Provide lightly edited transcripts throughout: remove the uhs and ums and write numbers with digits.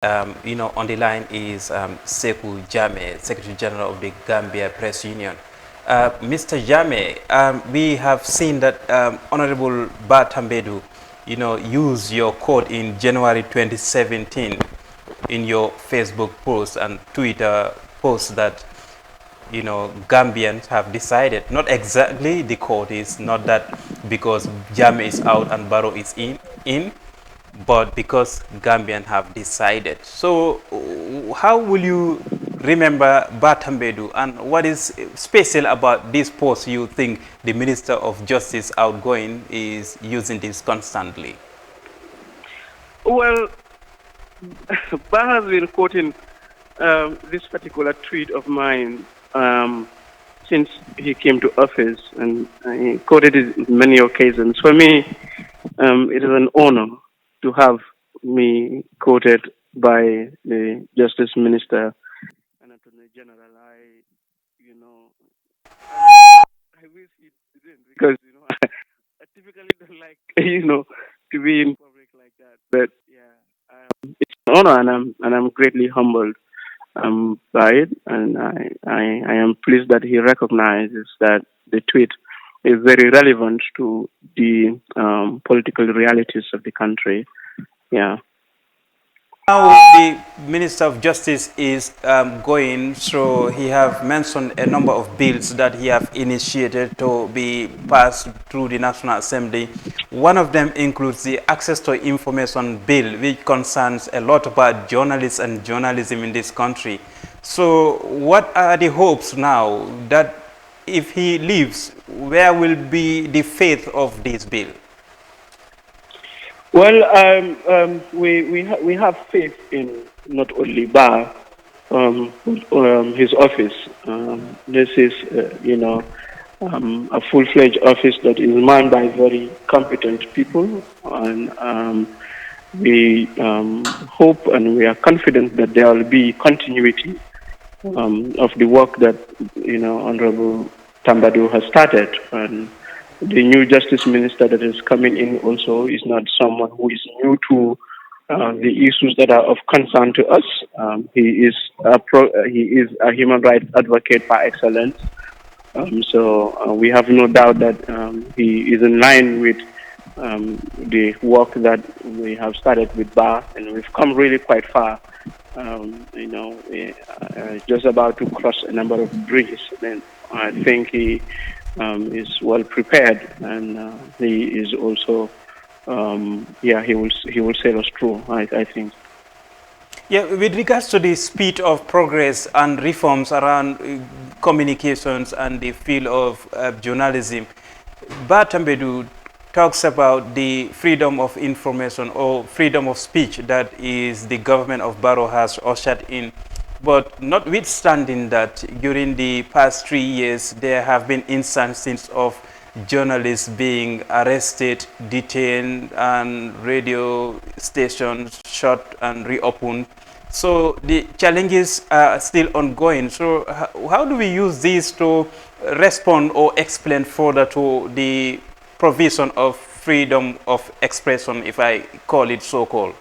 On the line is Sekou Jame, Secretary General of the Gambia Press Union. Mr. Jame, we have seen that Honorable Batambedu, used your quote in January 2017 in your Facebook post and Twitter post that, Gambians have decided, not exactly the quote is not that because Jame is out and Barrow is in, but because Gambian have decided. So, how will you remember Batambedu, and what is special about this post you think the Minister of Justice outgoing is using this constantly? Well, Ba has been quoting this particular tweet of mine since he came to office, and he quoted it in many occasions. For me, it is an honor to have me quoted by the Justice Minister and Attorney General. I wish he didn't because I typically don't like to be in public like that. But yeah, it's an honor, and I'm greatly humbled by it, and I am pleased that he recognizes that the tweet is very relevant to the political realities of the country. Yeah. Now the Minister of Justice is going, so he have mentioned a number of bills that he have initiated to be passed through the National Assembly. One of them includes the Access to Information Bill, which concerns a lot about journalists and journalism in this country. So what are the hopes now that if he leaves, where will be the faith of this bill? Well, we have faith in not only Ba, but his office. This is, a full-fledged office that is manned by very competent people, and we hope and we are confident that there will be continuity of the work that Honorable Tambadu has started. And the new Justice Minister that is coming in also is not someone who is new to the issues that are of concern to us. He is a human rights advocate par excellence. So we have no doubt that he is in line with the work that we have started with Ba, and we've come really quite far. Just about to cross a number of bridges, and I think he is well prepared, and he is also, he will sail us through. I think. Yeah, with regards to the speed of progress and reforms around communications and the field of journalism, Batambedu talks about the freedom of information or freedom of speech that is the government of Barrow has ushered in. But notwithstanding that, during the past 3 years, there have been instances of journalists being arrested, detained, and radio stations shut and reopened. So the challenges are still ongoing. So how do we use these to respond or explain further to the provision of freedom of expression, if I call it so-called?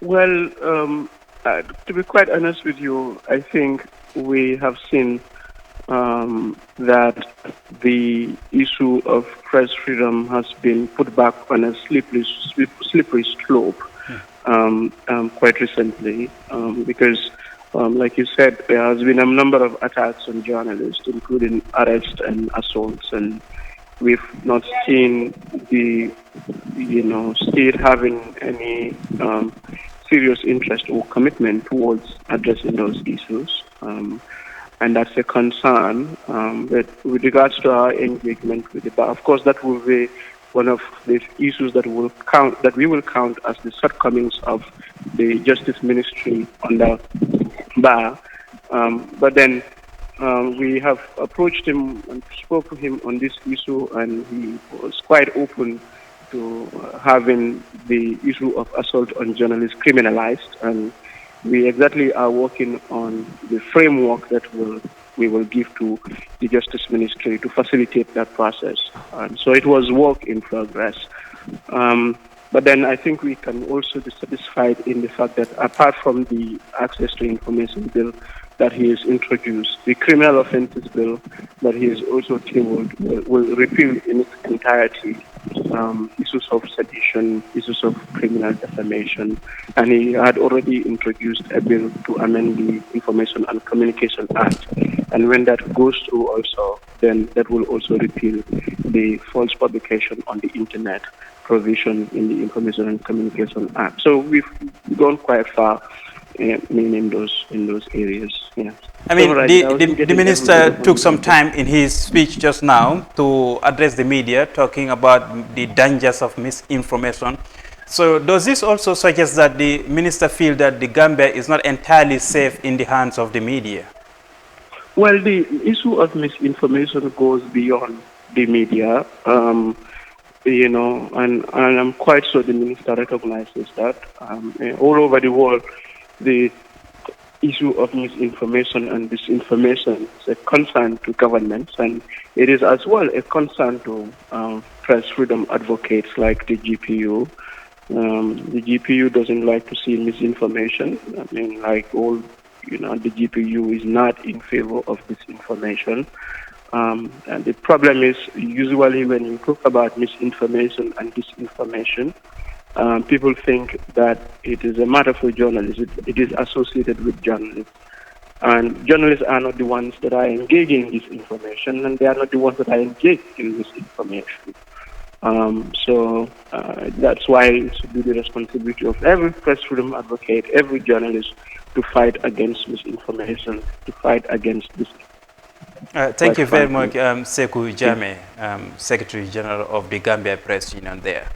Well, to be quite honest with you, I think we have seen that the issue of press freedom has been put back on a slippery slope quite recently, because, like you said, there has been a number of attacks on journalists, including arrests and assaults, and we've not seen the state having any serious interest or commitment towards addressing those issues. And that's a concern. But with regards to our engagement with the bar, of course, that will be one of the issues that we will count as the shortcomings of the Justice Ministry under bar. But then we have approached him and spoke to him on this issue, and he was quite open to having the issue of assault on journalists criminalized, and we exactly are working on the framework that we will give to the Justice Ministry to facilitate that process. And so it was work in progress. But then I think we can also be satisfied in the fact that apart from the access to information bill that he has introduced, the criminal offences bill that he has also tabled will repeal in its entirety issues of sedition, issues of criminal defamation, and he had already introduced a bill to amend the Information and Communication Act. And when that goes through also, then that will also repeal the false publication on the internet provision in the Information and Communication Act. So we've gone quite far in those areas. Yeah. I mean, So, the minister took some time in his speech just now to address the media, talking about the dangers of misinformation. So does this also suggest that the minister feels that the Gambia is not entirely safe in the hands of the media? Well, the issue of misinformation goes beyond the media, and I'm quite sure the minister recognizes that. All over the world, the issue of misinformation and disinformation is a concern to governments, and it is as well a concern to press freedom advocates like the GPU. The GPU doesn't like to see misinformation. I mean, like all, the GPU is not in favor of disinformation. And the problem is usually when you talk about misinformation and disinformation, people think that it is a matter for journalists. It is associated with journalists. And journalists are not the ones that are engaging in this information, and they are not the ones that are engaged in this information. So that's why it should be the responsibility of every press freedom advocate, every journalist, to fight against misinformation, to fight against this. Thank you very much, Sekou Jammeh, Secretary General of the Gambia Press Union there.